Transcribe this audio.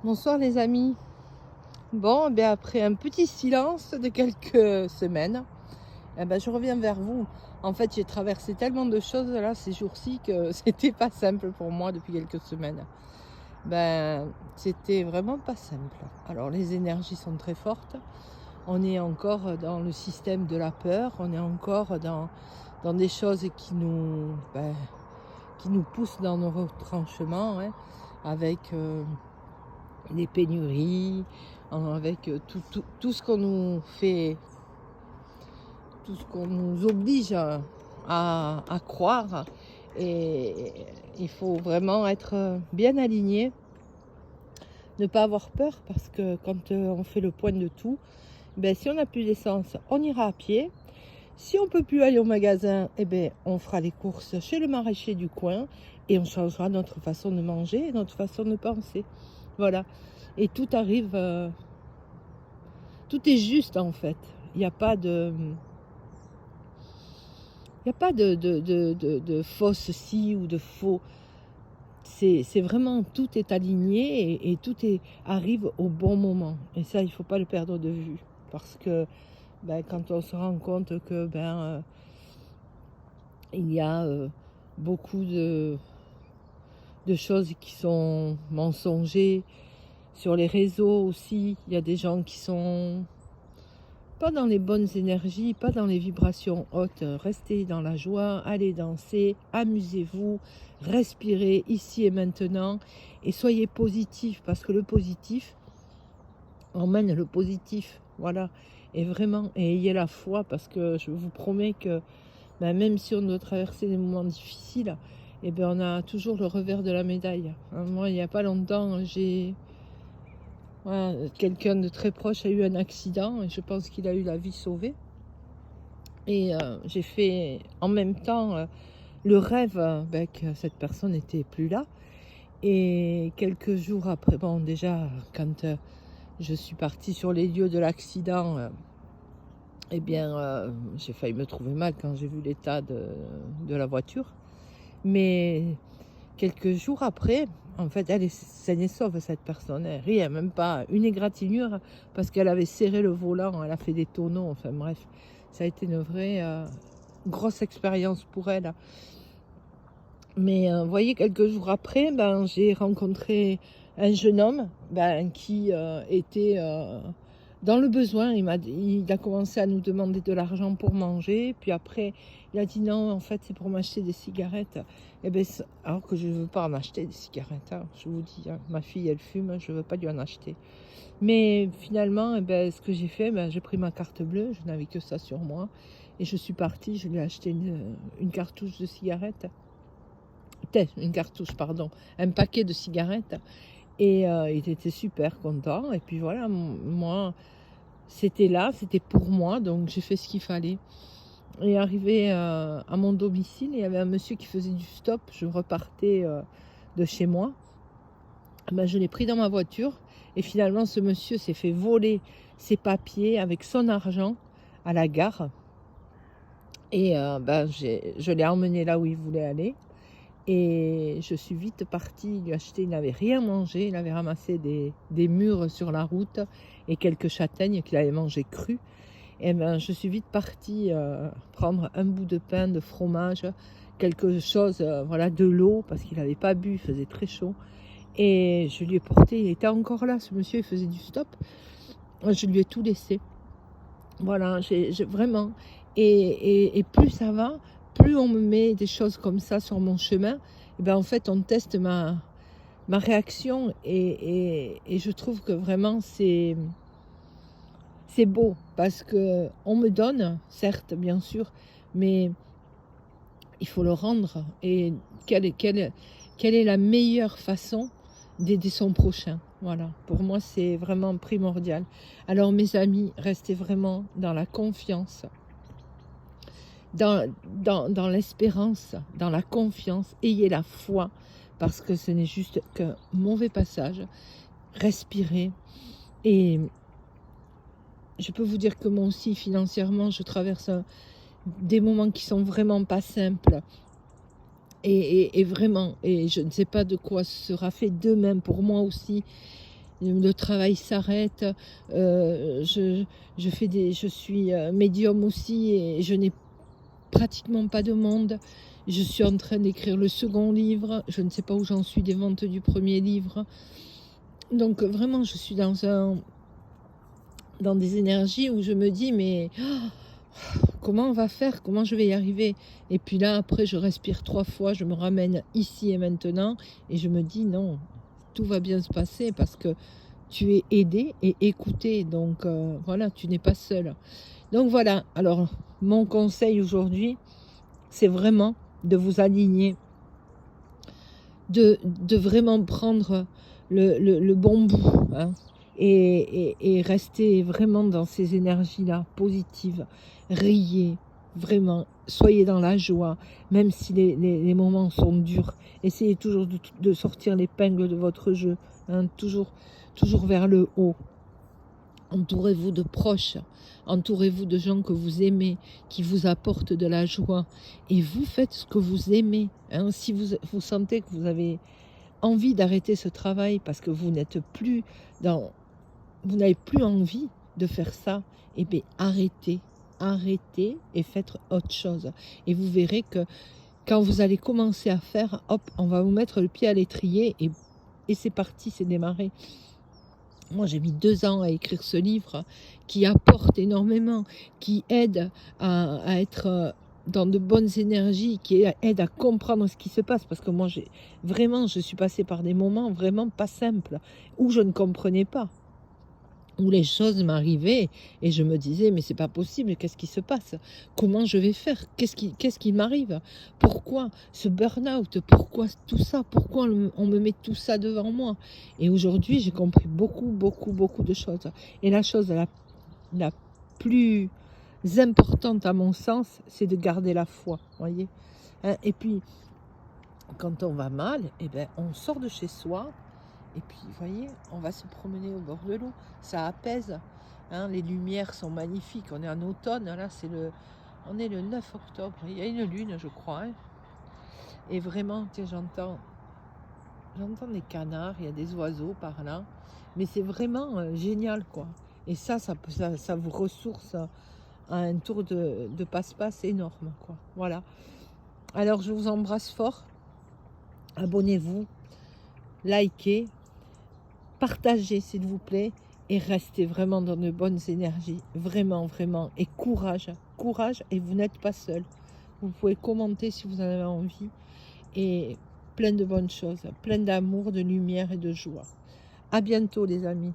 Bonsoir les amis. Bon, ben après un petit silence de quelques semaines, je reviens vers vous. En fait, j'ai traversé tellement de choses là ces jours-ci que c'était pas simple pour moi depuis quelques semaines. C'était vraiment pas simple. Alors les énergies sont très fortes. On est encore dans le système de la peur. On est encore dans des choses qui nous poussent dans nos retranchements, hein, avec les pénuries, avec tout ce qu'on nous fait, tout ce qu'on nous oblige à croire. Et il faut vraiment être bien aligné, ne pas avoir peur, parce que quand on fait le point de tout, si on n'a plus d'essence, on ira à pied. Si on ne peut plus aller au magasin, on fera les courses chez le maraîcher du coin et on changera notre façon de manger et notre façon de penser. Voilà. Et tout arrive, tout est juste en fait. Il n'y a pas de, de fausse ci ou de faux. C'est vraiment, tout est aligné et tout arrive au bon moment. Et ça, il ne faut pas le perdre de vue. Parce que quand on se rend compte que il y a beaucoup de choses qui sont mensongères. Sur les réseaux aussi, il y a des gens qui sont pas dans les bonnes énergies, pas dans les vibrations hautes. Restez dans la joie, allez danser, amusez-vous, respirez ici et maintenant et soyez positif, parce que le positif emmène le positif. Voilà. Et vraiment, et ayez la foi, parce que je vous promets que même si on doit traverser des moments difficiles, on a toujours le revers de la médaille. Moi, il n'y a pas longtemps, quelqu'un de très proche a eu un accident et je pense qu'il a eu la vie sauvée. Et j'ai fait en même temps le rêve que cette personne n'était plus là. Et quelques jours après, déjà, quand je suis partie sur les lieux de l'accident, j'ai failli me trouver mal quand j'ai vu l'état de la voiture. Mais quelques jours après, en fait, elle est saine et sauve, cette personne. Elle, rien, même pas une égratignure, parce qu'elle avait serré le volant, elle a fait des tonneaux, enfin bref. Ça a été une vraie grosse expérience pour elle. Mais vous voyez, quelques jours après, j'ai rencontré un jeune homme qui était dans le besoin. Il a commencé à nous demander de l'argent pour manger. Puis après, il a dit non, en fait, c'est pour m'acheter des cigarettes. Alors que je ne veux pas en acheter des cigarettes. Hein, je vous dis, hein, ma fille, elle fume, je ne veux pas lui en acheter. Mais finalement, ce que j'ai fait, j'ai pris ma carte bleue. Je n'avais que ça sur moi. Et je suis partie, je lui ai acheté une cartouche de cigarettes. Une cartouche, pardon, un paquet de cigarettes. Et il était super content. Et puis voilà, moi, c'était là, c'était pour moi, donc j'ai fait ce qu'il fallait. Et arrivé à mon domicile, il y avait un monsieur qui faisait du stop. Je repartais de chez moi. Je l'ai pris dans ma voiture. Et finalement, ce monsieur s'est fait voler ses papiers avec son argent à la gare. Et je l'ai emmené là où il voulait aller. Et je suis vite partie lui acheter. Il n'avait rien mangé. Il avait ramassé des mûres sur la route et quelques châtaignes qu'il avait mangé crues. Et je suis vite partie prendre un bout de pain, de fromage, quelque chose, de l'eau, parce qu'il n'avait pas bu, il faisait très chaud. Et je lui ai porté, il était encore là, ce monsieur, il faisait du stop. Je lui ai tout laissé. Voilà, j'ai vraiment. Et plus ça va, plus on me met des choses comme ça sur mon chemin, en fait, on teste ma réaction. Et je trouve que vraiment, c'est beau, parce qu'on me donne, certes, bien sûr, mais il faut le rendre. Et quelle est la meilleure façon d'aider son prochain? Voilà, pour moi, c'est vraiment primordial. Alors, mes amis, restez vraiment dans la confiance, dans l'espérance, dans la confiance. Ayez la foi, parce que ce n'est juste qu'un mauvais passage. Respirez. Et je peux vous dire que moi aussi, financièrement, je traverse des moments qui sont vraiment pas simples. Et vraiment, et je ne sais pas de quoi sera fait demain pour moi aussi. le travail s'arrête, je suis médium aussi et je n'ai pratiquement pas de monde. Je suis en train d'écrire le second livre, je ne sais pas où j'en suis des ventes du premier livre. Donc vraiment, je suis dans des énergies où je me dis, mais comment on va faire? Comment je vais y arriver? Et puis là, après, je respire 3 fois, je me ramène ici et maintenant, et je me dis, non, tout va bien se passer parce que tu es aidé et écouté. Donc voilà, tu n'es pas seul. Donc voilà, alors mon conseil aujourd'hui, c'est vraiment de vous aligner, de vraiment prendre le bon bout, hein, et rester vraiment dans ces énergies-là, positives, riez, vraiment, soyez dans la joie, même si les moments sont durs, essayez toujours de sortir l'épingle de votre jeu, hein, toujours vers le haut. Entourez-vous de proches, entourez-vous de gens que vous aimez, qui vous apportent de la joie, et vous faites ce que vous aimez, hein. Si vous sentez que vous avez envie d'arrêter ce travail parce que vous n'êtes plus vous n'avez plus envie de faire ça, eh bien arrêtez et faites autre chose. Et vous verrez que quand vous allez commencer à faire, hop, on va vous mettre le pied à l'étrier et c'est parti, c'est démarré. Moi, j'ai mis 2 ans à écrire ce livre qui apporte énormément, qui aide à être dans de bonnes énergies, qui aide à comprendre ce qui se passe. Parce que moi, je suis passée par des moments vraiment pas simples, où je ne comprenais pas, où les choses m'arrivaient et je me disais, mais c'est pas possible, qu'est-ce qui se passe? Comment je vais faire? Qu'est-ce qui m'arrive? Pourquoi ce burn-out? Pourquoi tout ça? Pourquoi on me met tout ça devant moi? Et aujourd'hui, j'ai compris beaucoup de choses. Et la chose la plus importante à mon sens, c'est de garder la foi, voyez? Hein, et puis, quand on va mal, eh ben, on sort de chez soi. Et puis, vous voyez, on va se promener au bord de l'eau, ça apaise, hein, les lumières sont magnifiques, on est en automne, là, on est le 9 octobre, il y a une lune, je crois, hein, et vraiment, tu sais, j'entends des canards, il y a des oiseaux par là, mais c'est vraiment génial, quoi. Et ça vous ressource à un tour de passe-passe énorme, quoi. Voilà. Alors, je vous embrasse fort, abonnez-vous, likez, partagez s'il vous plaît et restez vraiment dans de bonnes énergies, vraiment, et courage, et vous n'êtes pas seul. Vous pouvez commenter si vous en avez envie et plein de bonnes choses, plein d'amour, de lumière et de joie. À bientôt les amis.